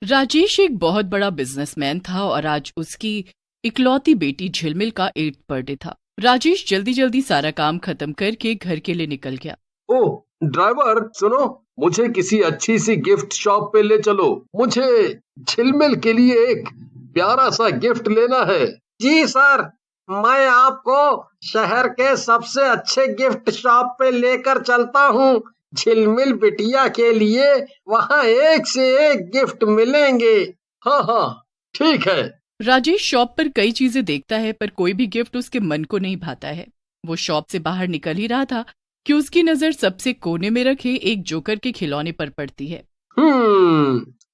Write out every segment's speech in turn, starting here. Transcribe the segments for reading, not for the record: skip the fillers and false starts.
राजेश एक बहुत बड़ा बिजनेसमैन था और आज उसकी इकलौती बेटी झिलमिल का 8th बर्थडे था। राजेश जल्दी जल्दी सारा काम खत्म करके घर के लिए निकल गया। ओह ड्राइवर सुनो, मुझे किसी अच्छी सी गिफ्ट शॉप पे ले चलो। मुझे झिलमिल के लिए एक प्यारा सा गिफ्ट लेना है। जी सर, मैं आपको शहर के सबसे अच्छे गिफ्ट शॉप पे लेकर चलता हूँ। झिलमिल बिटिया के लिए वहाँ एक से एक गिफ्ट मिलेंगे। हाँ हाँ ठीक है। राजेश शॉप पर कई चीजें देखता है पर कोई भी गिफ्ट उसके मन को नहीं भाता है। वो शॉप से बाहर निकल ही रहा था कि उसकी नजर सबसे कोने में रखे एक जोकर के खिलौने पर पड़ती है।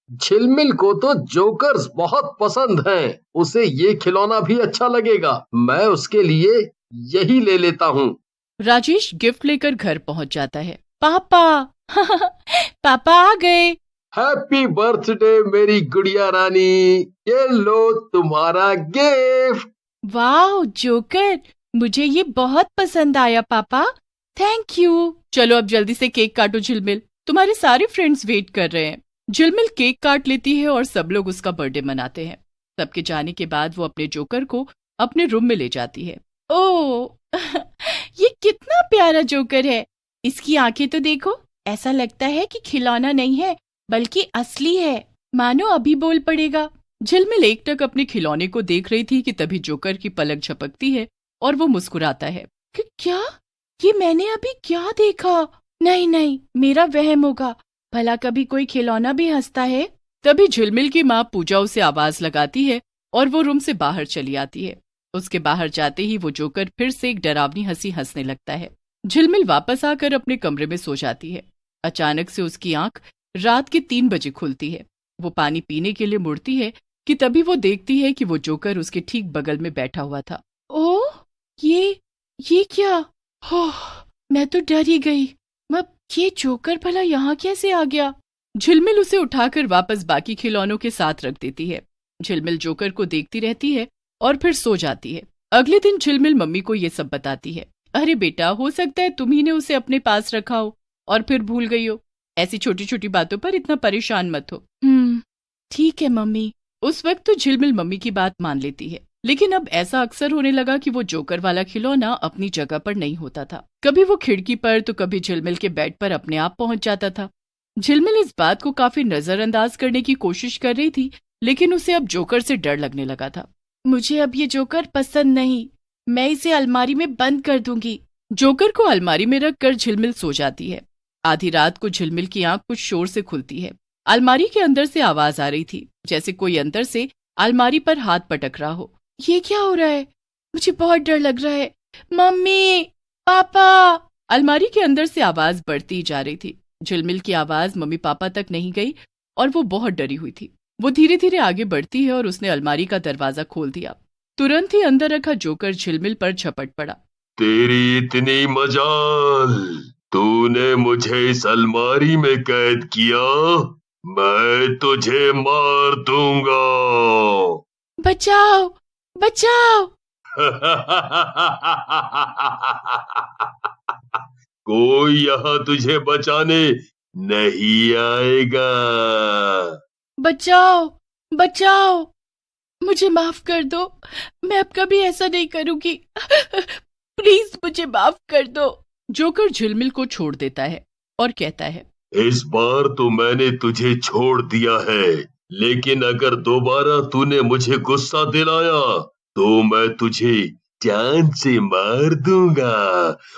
झिलमिल को तो जोकर्स बहुत पसंद हैं। उसे ये खिलौना भी अच्छा लगेगा। मैं उसके लिए यही ले लेता हूँ। राजेश गिफ्ट लेकर घर पहुंच जाता है। पापा पापा आ गए। हैप्पी बर्थडे मेरी गुड़िया रानी, ये लो तुम्हारा गिफ्ट। वाह जोकर, मुझे ये बहुत पसंद आया पापा, थैंक यू। चलो अब जल्दी से केक काटो झिलमिल, तुम्हारे सारे फ्रेंड्स वेट कर रहे हैं। झिलमिल केक काट लेती है और सब लोग उसका बर्थडे मनाते हैं। सबके जाने के बाद वो अपने जोकर को अपने रूम में ले जाती है। ओह ये कितना प्यारा जोकर है। इसकी आंखें तो देखो, ऐसा लगता है कि खिलौना नहीं है बल्कि असली है, मानो अभी बोल पड़ेगा। झिलमिल एकटक अपने खिलौने को देख रही थी कि तभी जोकर की पलक झपकती है और वो मुस्कुराता है। क्या ये मैंने अभी क्या देखा? नहीं नहीं, मेरा वहम होगा, भला कभी कोई खिलौना भी हंसता है। तभी झिलमिल की माँ पूजा उसे आवाज लगाती है और वो रूम से बाहर चली आती है। उसके बाहर जाते ही वो जोकर फिर से एक डरावनी हंसी हंसने लगता है। झिलमिल वापस आकर अपने कमरे में सो जाती है। अचानक से उसकी आंख रात के 3 बजे खुलती है। वो पानी पीने के लिए मुड़ती है कि तभी वो देखती है कि वो जोकर उसके ठीक बगल में बैठा हुआ था। ओह ये क्या? ओह, मैं तो डर ही गई। अब ये जोकर भला यहाँ कैसे आ गया? झिलमिल उसे उठाकर वापस बाकी खिलौनों के साथ रख देती है। झिलमिल जोकर को देखती रहती है और फिर सो जाती है। अगले दिन झिलमिल मम्मी को ये सब बताती है। अरे बेटा, हो सकता है तुम ही ने उसे अपने पास रखा हो और फिर भूल गई हो। ऐसी छोटी छोटी बातों पर इतना परेशान मत हो। ठीक है मम्मी। उस वक्त तो झिलमिल मम्मी की बात मान लेती है, लेकिन अब ऐसा अक्सर होने लगा कि वो जोकर वाला खिलौना अपनी जगह पर नहीं होता था। कभी वो खिड़की पर तो कभी झिलमिल के बेड पर अपने आप पहुंच जाता था। झिलमिल इस बात को काफी नजरअंदाज करने की कोशिश कर रही थी, लेकिन उसे अब जोकर से डर लगने लगा था। मुझे अब ये जोकर पसंद नहीं, मैं इसे अलमारी में बंद कर दूंगी। जोकर को अलमारी में रखकर झिलमिल सो जाती है। आधी रात को झिलमिल की आंख कुछ शोर से खुलती है। अलमारी के अंदर से आवाज आ रही थी, जैसे कोई अंदर से अलमारी पर हाथ पटक रहा हो। ये क्या हो रहा है? मुझे बहुत डर लग रहा है। मम्मी, पापा। अलमारी के अंदर से आवाज बढ़ती जा रही थी। झिलमिल की आवाज मम्मी पापा तक नहीं गई और वो बहुत डरी हुई थी। वो धीरे धीरे आगे बढ़ती है और उसने अलमारी का दरवाजा खोल दिया। तुरंत ही अंदर रखा जोकर झिलमिल पर झपट पड़ा। तेरी इतनी मजाल, तूने मुझे इस अलमारी में कैद किया, मैं तुझे मार दूंगा। बचाओ बचाओ। कोई यहाँ तुझे बचाने नहीं आएगा। बचाओ बचाओ, मुझे माफ कर दो, मैं अब कभी ऐसा नहीं करूंगी। प्लीज मुझे माफ कर दो। जोकर झिलमिल को छोड़ देता है और कहता है, इस बार तो मैंने तुझे छोड़ दिया है, लेकिन अगर दोबारा तूने मुझे गुस्सा दिलाया तो मैं तुझे जान से मार दूंगा।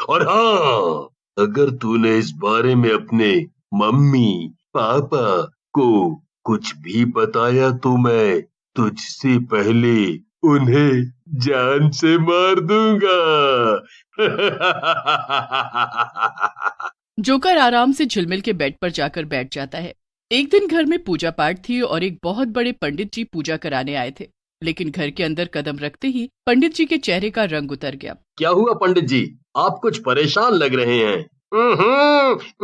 और हाँ, अगर तूने इस बारे में अपने मम्मी पापा को कुछ भी बताया तो मैं तुझसे पहले उन्हें जान से मार दूंगा। जोकर आराम से झिलमिल के बेड पर जाकर बैठ जाता है। एक दिन घर में पूजा पाठ थी और एक बहुत बड़े पंडित जी पूजा कराने आए थे, लेकिन घर के अंदर कदम रखते ही पंडित जी के चेहरे का रंग उतर गया। क्या हुआ पंडित जी, आप कुछ परेशान लग रहे हैं।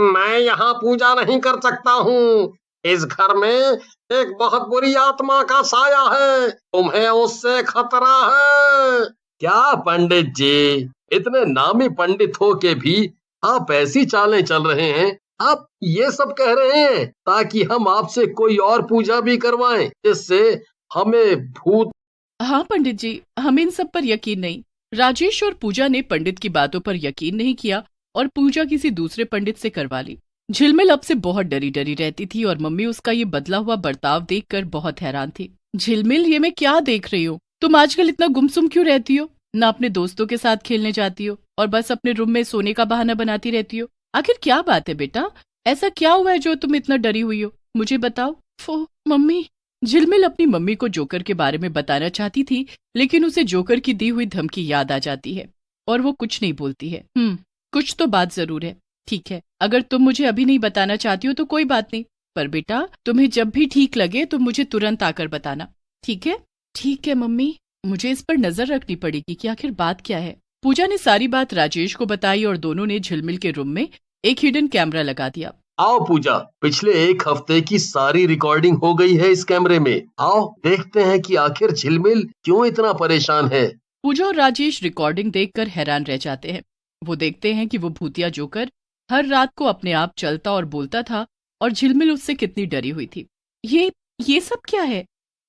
मैं यहाँ पूजा नहीं कर सकता हूँ। इस घर में एक बहुत बुरी आत्मा का साया है, तुम्हें उससे खतरा है। क्या पंडित जी, इतने नामी पंडित हो के भी आप ऐसी चालें चल रहे हैं? आप ये सब कह रहे हैं ताकि हम आपसे कोई और पूजा भी करवाएं, जिससे हमें भूत। हाँ पंडित जी, हमें इन सब पर यकीन नहीं। राजेश और पूजा ने पंडित की बातों पर यकीन नहीं किया और पूजा किसी दूसरे पंडित से करवा ली। झिलमिल अब से बहुत डरी डरी रहती थी और मम्मी उसका ये बदला हुआ बर्ताव देखकर बहुत हैरान थी। झिलमिल, ये मैं क्या देख रही हूँ? तुम आजकल इतना गुमसुम क्यों रहती हो? ना अपने दोस्तों के साथ खेलने जाती हो और बस अपने रूम में सोने का बहाना बनाती रहती हो। आखिर क्या बात है बेटा? ऐसा क्या हुआ है जो तुम इतना डरी हुई हो? मुझे बताओ। मम्मी। झिलमिल अपनी मम्मी को जोकर के बारे में बताना चाहती थी, लेकिन उसे जोकर की दी हुई धमकी याद आ जाती है और वो कुछ नहीं बोलती है। कुछ तो बात जरूर है। ठीक है, अगर तुम मुझे अभी नहीं बताना चाहती हो तो कोई बात नहीं, पर बेटा तुम्हें जब भी ठीक लगे तो मुझे तुरंत आकर बताना, ठीक है? ठीक है मम्मी, मुझे इस पर नजर रखनी पड़ेगी कि आखिर बात क्या है। पूजा ने सारी बात राजेश को बताई और दोनों ने झिलमिल के रूम में एक हिडन कैमरा लगा दिया। आओ पूजा, पिछले एक हफ्ते की सारी रिकॉर्डिंग हो गई है इस कैमरे में। आओ देखते हैं कि आखिर झिलमिल क्यों इतना परेशान है। पूजा और राजेश रिकॉर्डिंग देखकर हैरान रह जाते हैं। वो देखते हैं कि वो भूतिया जोकर हर रात को अपने आप चलता और बोलता था और झिलमिल उससे कितनी डरी हुई थी। ये सब क्या है?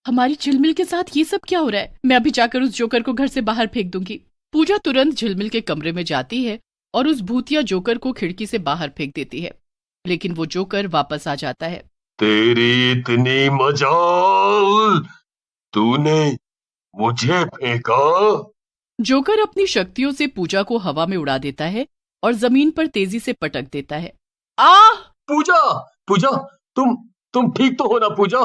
हमारी झिलमिल के साथ ये सब क्या हो रहा है? मैं अभी जाकर उस जोकर को घर से बाहर फेंक दूंगी। पूजा तुरंत झिलमिल के कमरे में जाती है और उस भूतिया जोकर को खिड़की से बाहर फेंक देती है, लेकिन वो जोकर वापस आ जाता है। तेरी इतनी मजाल, तूने मुझे फेंका? जोकर अपनी शक्तियों से पूजा को हवा में उड़ा देता है और जमीन पर तेजी से पटक देता है। आह! पूजा, पूजा, तुम ठीक तो हो ना पूजा?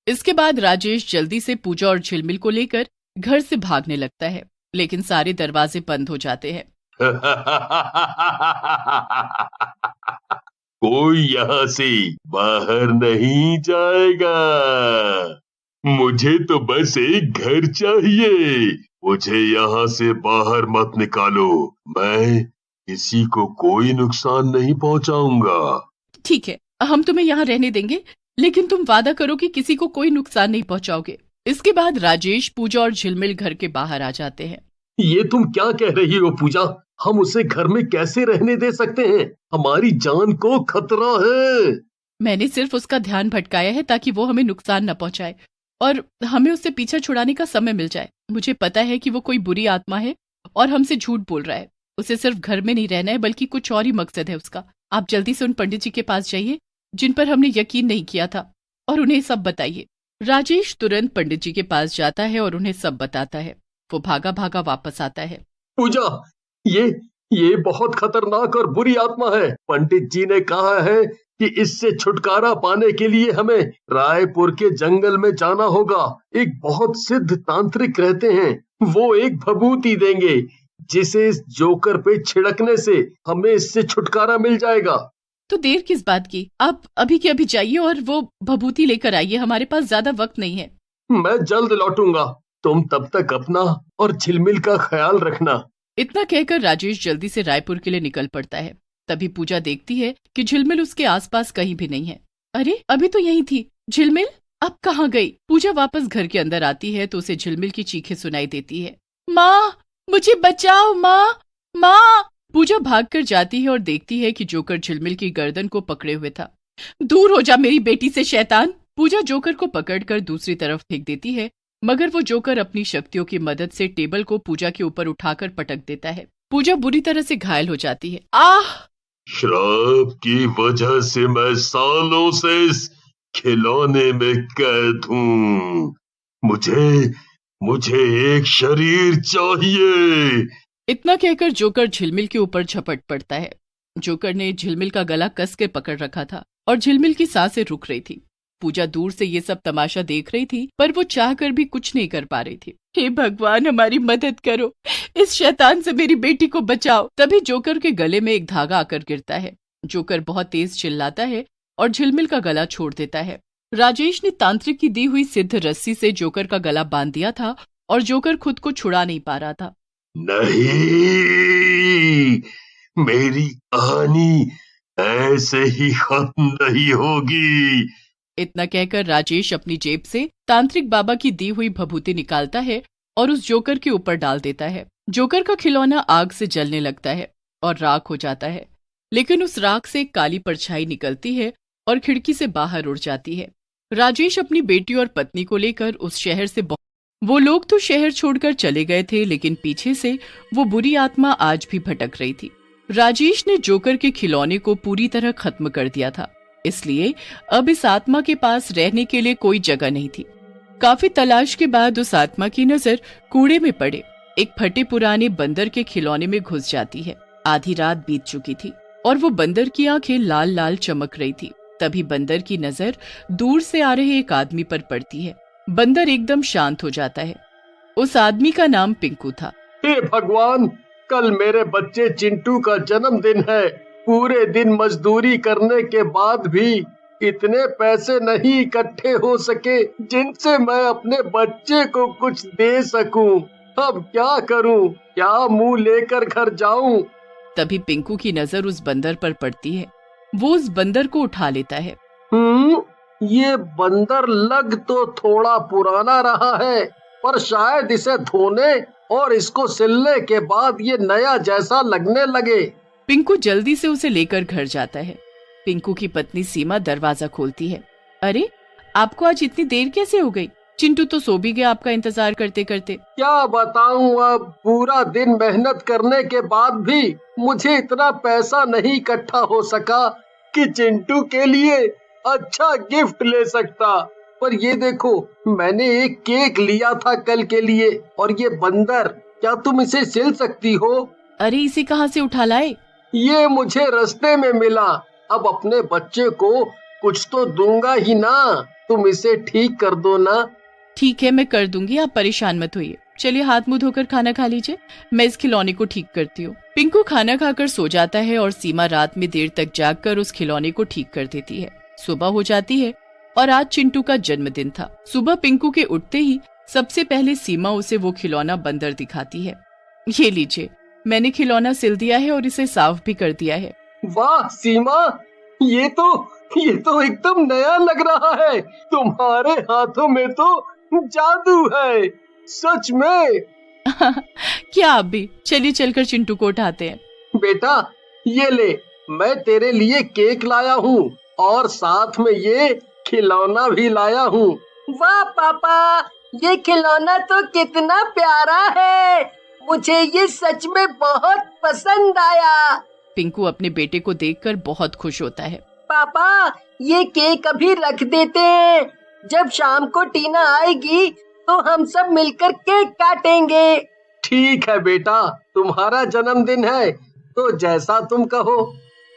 इसके बाद राजेश जल्दी से पूजा और झिलमिल को लेकर घर से भागने लगता है, लेकिन सारे दरवाजे बंद हो जाते हैं। कोई यहाँ से बाहर नहीं जाएगा। मुझे तो बस एक घर चाहिए। मुझे यहाँ से बाहर मत निकालो। मैं किसी को कोई नुकसान नहीं पहुँचाऊंगा। ठीक है, हम तुम्हें यहाँ रहने देंगे, लेकिन तुम वादा करो कि किसी को कोई नुकसान नहीं पहुँचाओगे। इसके बाद राजेश, पूजा और झिलमिल घर के बाहर आ जाते हैं। ये तुम क्या कह रही हो पूजा? हम उसे घर में कैसे रहने दे सकते हैं? हमारी जान को खतरा है। मैंने सिर्फ उसका ध्यान भटकाया है ताकि वो हमें नुकसान न पहुंचाए और हमें उससे पीछा छुड़ाने का समय मिल जाए। मुझे पता है कि वो कोई बुरी आत्मा है और हमसे झूठ बोल रहा है। उसे सिर्फ घर में नहीं रहना है, बल्कि कुछ और ही मकसद है उसका। आप जल्दी से उन पंडित जी के पास जाइए जिन पर हमने यकीन नहीं किया था, और उन्हें सब बताइए। राजेश तुरंत पंडित जी के पास जाता है और उन्हें सब बताता है। वो भागा भागा वापस आता है। पूजा, ये बहुत खतरनाक और बुरी आत्मा है। पंडित जी ने कहा है कि इससे छुटकारा पाने के लिए हमें रायपुर के जंगल में जाना होगा। एक बहुत सिद्ध तांत्रिक रहते हैं, वो एक भभूति देंगे जिसे इस जोकर पे छिड़कने से हमें इससे छुटकारा मिल जाएगा। तो देर किस बात की? आप अभी के अभी जाइए और वो भभूति लेकर आइए। हमारे पास ज्यादा वक्त नहीं है। मैं जल्द लौटूंगा। तुम तब तक अपना और झिलमिल का ख्याल रखना। इतना कहकर राजेश जल्दी से रायपुर के लिए निकल पड़ता है। तभी पूजा देखती है कि झिलमिल उसके आसपास कहीं भी नहीं है। अरे, अभी तो यही थी। झिलमिल अब कहाँ गई? पूजा वापस घर के अंदर आती है तो उसे झिलमिल की चीखें सुनाई देती है। माँ, मुझे बचाओ माँ, माँ! पूजा भागकर जाती है और देखती है कि जोकर झिलमिल की गर्दन को पकड़े हुए था। दूर हो जा मेरी बेटी से शैतान! पूजा जोकर को पकड़कर दूसरी तरफ फेंक देती है, मगर वो जोकर अपनी शक्तियों की मदद से टेबल को पूजा के ऊपर उठाकर पटक देता है। पूजा बुरी तरह से घायल हो जाती है। आह! श्राप की वजह से मैं सालों से इस खिलौने में कैद हूँ। मुझे एक शरीर चाहिए। इतना कहकर जोकर झिलमिल के ऊपर झपट पड़ता है। जोकर ने झिलमिल का गला कस के पकड़ रखा था और झिलमिल की सांसें रुक रही थी। पूजा दूर से ये सब तमाशा देख रही थी, पर वो चाहकर भी कुछ नहीं कर पा रही थी। हे भगवान, हमारी मदद करो, इस शैतान से मेरी बेटी को बचाओ। तभी जोकर के गले में एक धागा आकर गिरता है। जोकर बहुत तेज चिल्लाता है और झिलमिल का गला छोड़ देता है। राजेश ने तांत्रिक की दी हुई सिद्ध रस्सी से जोकर का गला बांध दिया था और जोकर खुद को छुड़ा नहीं पा रहा था। नहीं, मेरी कहानी ऐसे ही खत्म नहीं होगी। इतना कहकर राजेश अपनी जेब से तांत्रिक बाबा की दी हुई भभूति निकालता है और उस जोकर के ऊपर डाल देता है। जोकर का खिलौना आग से जलने लगता है और राख हो जाता है। लेकिन उस राख से एक काली परछाई निकलती है और खिड़की से बाहर उड़ जाती है। राजेश अपनी बेटी और पत्नी को लेकर उस शहर से वो लोग तो शहर छोड़कर चले गए थे, लेकिन पीछे से वो बुरी आत्मा आज भी भटक रही थी। राजेश ने जोकर के खिलौने को पूरी तरह खत्म कर दिया था, इसलिए अब इस आत्मा के पास रहने के लिए कोई जगह नहीं थी। काफी तलाश के बाद उस आत्मा की नजर कूड़े में पड़े एक फटे पुराने बंदर के खिलौने में घुस जाती है। आधी रात बीत चुकी थी और वो बंदर की आंखें लाल लाल चमक रही थी। तभी बंदर की नजर दूर से आ रहे एक आदमी पर पड़ती है। बंदर एकदम शांत हो जाता है। उस आदमी का नाम पिंकू था। हे भगवान, कल मेरे बच्चे चिंटू का जन्मदिन है। पूरे दिन मजदूरी करने के बाद भी इतने पैसे नहीं इकट्ठे हो सके जिनसे मैं अपने बच्चे को कुछ दे सकूं। अब क्या करूं? क्या मुंह लेकर घर जाऊं? तभी पिंकू की नजर उस बंदर पर पड़ती है। वो उस बंदर को उठा लेता है। ये बंदर लग तो थोड़ा पुराना रहा है, पर शायद इसे धोने और इसको सिलने के बाद ये नया जैसा लगने लगे। पिंकू जल्दी से उसे लेकर घर जाता है। पिंकू की पत्नी सीमा दरवाजा खोलती है। अरे, आपको आज इतनी देर कैसे हो गई? चिंटू तो सो भी गया आपका इंतजार करते करते। क्या बताऊं, अब पूरा दिन मेहनत करने के बाद भी मुझे इतना पैसा नहीं इकट्ठा हो सका कि चिंटू के लिए अच्छा गिफ्ट ले सकता। पर ये देखो, मैंने एक केक लिया था कल के लिए, और ये बंदर, क्या तुम इसे सिल सकती हो? अरे, इसे कहाँ से उठा लाए? ये मुझे रास्ते में मिला। अब अपने बच्चे को कुछ तो दूंगा ही ना, तुम इसे ठीक कर दो ना। ठीक है, मैं कर दूंगी, आप परेशान मत होइए। चलिए हाथ मुंह धोकर खाना खा लीजिए, मैं इस खिलौने को ठीक करती हूँ। पिंकू खाना खाकर सो जाता है और सीमा रात में देर तक जागकर उस खिलौने को ठीक कर देती है। सुबह हो जाती है और आज चिंटू का जन्मदिन था। सुबह पिंकू के उठते ही सबसे पहले सीमा उसे वो खिलौना बंदर दिखाती है। ये लीजिए, मैंने खिलौना सिल दिया है और इसे साफ भी कर दिया है। वाह सीमा, ये तो एकदम नया लग रहा है। तुम्हारे हाथों में तो जादू है, सच में। क्या आप भी? चलिए चलकर चिंटू को उठाते हैं। बेटा, ये ले, मैं तेरे लिए केक लाया हूँ और साथ में ये खिलौना भी लाया हूँ। वाह पापा, ये खिलौना तो कितना प्यारा है, मुझे ये सच में बहुत पसंद आया। पिंकू अपने बेटे को देखकर बहुत खुश होता है। पापा, ये केक अभी रख देते हैं, जब शाम को टीना आएगी तो हम सब मिलकर केक काटेंगे। ठीक है बेटा, तुम्हारा जन्मदिन है तो जैसा तुम कहो।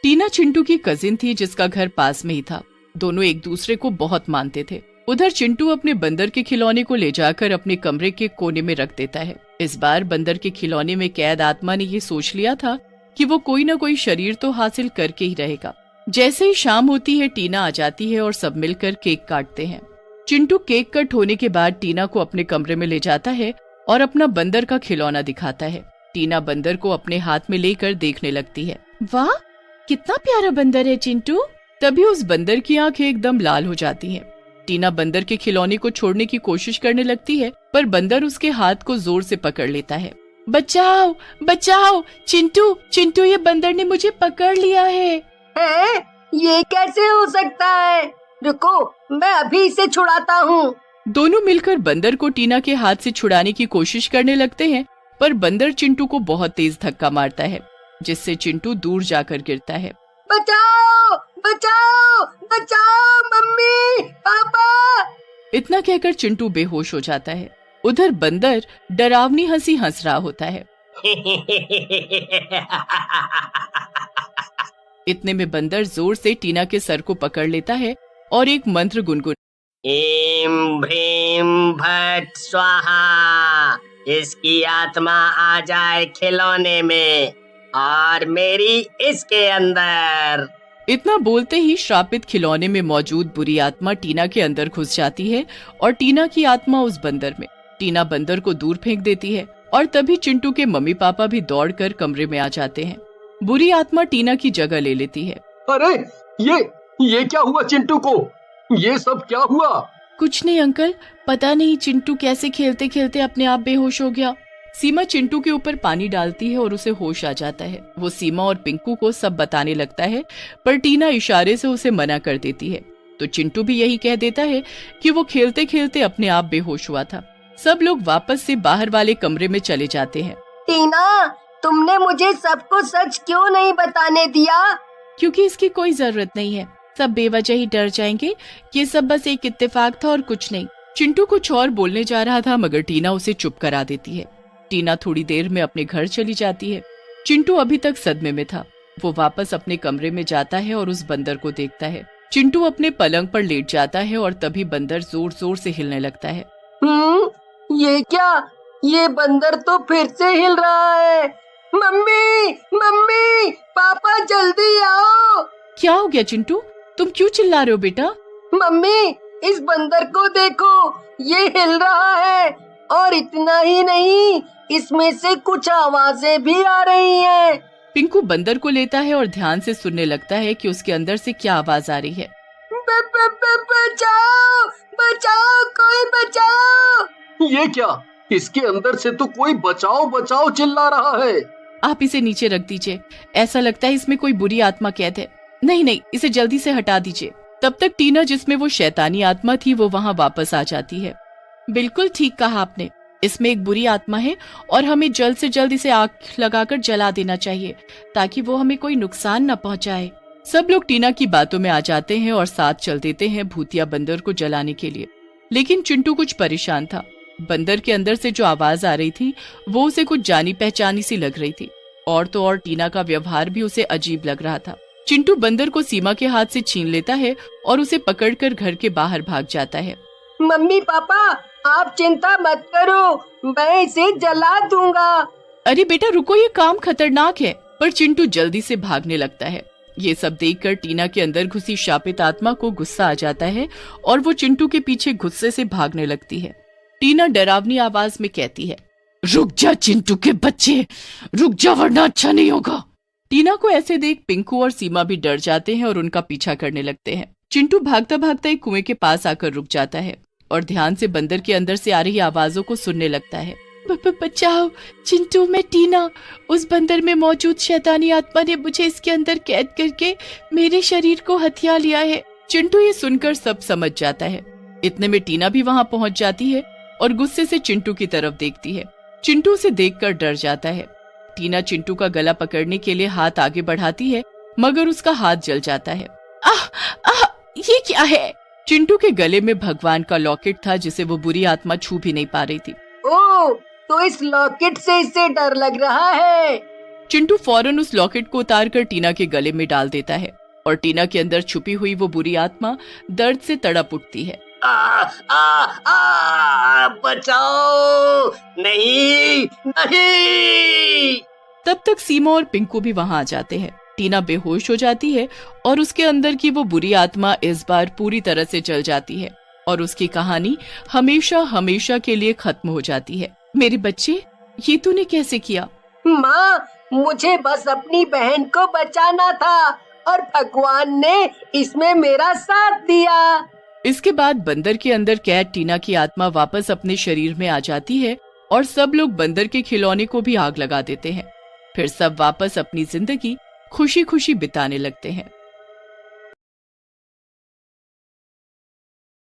टीना चिंटू की कजिन थी जिसका घर पास में ही था। दोनों एक दूसरे को बहुत मानते थे। उधर चिंटू अपने बंदर के खिलौने को ले जाकर अपने कमरे के कोने में रख देता है। इस बार बंदर के खिलौने में कैद आत्मा ने ये सोच लिया था कि वो कोई न कोई शरीर तो हासिल करके ही रहेगा। जैसे ही शाम होती है, टीना आ जाती है और सब मिलकर केक काटते हैं। चिंटू केक कट होने के बाद टीना को अपने कमरे में ले जाता है और अपना बंदर का खिलौना दिखाता है। टीना बंदर को अपने हाथ में लेकर देखने लगती है। वाह, कितना प्यारा बंदर है चिंटू। तभी उस बंदर की आंखें एकदम लाल हो जाती हैं। टीना बंदर के खिलौने को छोड़ने की कोशिश करने लगती है, पर बंदर उसके हाथ को जोर से पकड़ लेता है। बचाओ, बचाओ, चिंटू, चिंटू, ये बंदर ने मुझे पकड़ लिया है। ये कैसे हो सकता है? रुको, मैं अभी इसे छुड़ाता हूँ। दोनों मिलकर बंदर को टीना के हाथ से छुड़ाने की कोशिश करने लगते हैं, पर बंदर चिंटू को बहुत तेज धक्का मारता है, जिससे चिंटू दूर जाकर गिरता है। बचाओ, बचाओ, बचाओ, मम्मी, पापा। इतना कहकर चिंटू बेहोश हो जाता है। उधर बंदर डरावनी हंसी हंस रहा होता है। इतने में बंदर जोर से टीना के सर को पकड़ लेता है और एक मंत्र गुनगुन। ईम भीम भट स्वाहा, इसकी आत्मा आ जाए खिलौने में और मेरी इसके अंदर। इतना बोलते ही श्रापित खिलौने में मौजूद बुरी आत्मा टीना के अंदर घुस जाती है और टीना की आत्मा उस बंदर में। टीना बंदर को दूर फेंक देती है और तभी चिंटू के मम्मी पापा भी दौड़कर कमरे में आ जाते हैं। बुरी आत्मा टीना की जगह ले लेती है। अरे, ये क्या हुआ चिंटू को? ये सब क्या हुआ? कुछ नहीं अंकल, पता नहीं चिंटू कैसे खेलते खेलते अपने आप बेहोश हो गया। सीमा चिंटू के ऊपर पानी डालती है और उसे होश आ जाता है। वो सीमा और पिंकू को सब बताने लगता है, पर टीना इशारे से उसे मना कर देती है। तो चिंटू भी यही कह देता है कि वो खेलते खेलते अपने आप बेहोश हुआ था। सब लोग वापस से बाहर वाले कमरे में चले जाते हैं। टीना, तुमने मुझे सब कुछ सच क्यों नहीं बताने दिया? क्योंकि इसकी कोई जरूरत नहीं है, सब बेवजह ही डर जाएंगे। ये सब बस एक इत्तेफाक था और कुछ नहीं। चिंटू कुछ और बोलने जा रहा था, मगर टीना उसे चुप करा देती है। टीना थोड़ी देर में अपने घर चली जाती है। चिंटू अभी तक सदमे में था। वो वापस अपने कमरे में जाता है और उस बंदर को देखता है। चिंटू अपने पलंग पर लेट जाता है और तभी बंदर जोर जोर से हिलने लगता है। ये क्या? ये बंदर तो फिर से हिल रहा है। मम्मी, मम्मी, पापा जल्दी आओ। क्या हो गया चिंटू? तुम क्यों चिल्ला रहे हो बेटा? मम्मी, इस बंदर को देखो, ये हिल रहा है। और इतना ही नहीं, इसमें से कुछ आवाजें भी आ रही हैं। पिंकू बंदर को लेता है और ध्यान से सुनने लगता है कि उसके अंदर से क्या आवाज आ रही है। बचाओ, बचाओ, कोई बचाओ। ये क्या? इसके अंदर से तो कोई बचाओ बचाओ चिल्ला रहा है। आप इसे नीचे रख दीजिए, ऐसा लगता है इसमें कोई बुरी आत्मा कैद है। नहीं नहीं, इसे जल्दी से हटा दीजिए। तब तक टीना, जिसमें वो शैतानी आत्मा थी, वो वहाँ वापस आ जाती है। बिल्कुल ठीक कहा आपने, इसमें एक बुरी आत्मा है और हमें जल्द से जल्द इसे आग लगाकर जला देना चाहिए ताकि वो हमें कोई नुकसान न पहुंचाए। सब लोग टीना की बातों में आ जाते हैं और साथ चल देते हैं भूतिया बंदर को जलाने के लिए। लेकिन चिंटू कुछ परेशान था। बंदर के अंदर से जो आवाज आ रही थी वो उसे कुछ जानी पहचानी सी लग रही थी, और तो और टीना का व्यवहार भी उसे अजीब लग रहा था। चिंटू बंदर को सीमा के हाथ से छीन लेता है और उसे पकड़कर घर के बाहर भाग जाता है। मम्मी पापा, आप चिंता मत करो, मैं इसे जला दूंगा। अरे बेटा रुको, ये काम खतरनाक है। पर चिंटू जल्दी से भागने लगता है। ये सब देखकर टीना के अंदर घुसी शापित आत्मा को गुस्सा आ जाता है और वो चिंटू के पीछे गुस्से से भागने लगती है। टीना डरावनी आवाज में कहती है, रुक जा चिंटू के बच्चे, रुक जा वरना अच्छा नहीं होगा। टीना को ऐसे देख पिंकू और सीमा भी डर जाते हैं और उनका पीछा करने लगते हैं। चिंटू भागता भागता एक कुएं के पास आकर रुक जाता है और ध्यान से बंदर के अंदर से आ रही आवाजों को सुनने लगता है। बचाओ चिंटू, मैं टीना। उस बंदर में मौजूद शैतानी आत्मा ने मुझे इसके अंदर कैद करके मेरे शरीर को हथिया लिया है। चिंटू ये सुनकर सब समझ जाता है। इतने में टीना भी वहां पहुंच जाती है और गुस्से से चिंटू की तरफ देखती है। चिंटू उसे देखकर डर जाता है। टीना चिंटू का गला पकड़ने के लिए हाथ आगे बढ़ाती है, मगर उसका हाथ जल जाता है। आह, आह, ये क्या है? चिंटू के गले में भगवान का लॉकेट था जिसे वो बुरी आत्मा छू भी नहीं पा रही थी। ओह, तो इस लॉकेट से इसे डर लग रहा है। चिंटू फौरन उस लॉकेट को उतारकर टीना के गले में डाल देता है और टीना के अंदर छुपी हुई वो बुरी आत्मा दर्द से तड़प उठती है। बचाओ, नहीं नहीं। तब तक सीमा और पिंकू भी वहां आ जाते हैं। टीना बेहोश हो जाती है और उसके अंदर की वो बुरी आत्मा इस बार पूरी तरह से जल जाती है और उसकी कहानी हमेशा हमेशा के लिए खत्म हो जाती है। मेरे बच्चे, ये तूने कैसे किया? माँ, मुझे बस अपनी बहन को बचाना था और भगवान ने इसमें मेरा साथ दिया। इसके बाद बंदर के अंदर कैद टीना की आत्मा वापस अपने शरीर में आ जाती है और सब लोग बंदर के खिलौने को भी आग लगा देते हैं। फिर सब वापस अपनी जिंदगी खुशी खुशी बिताने लगते हैं।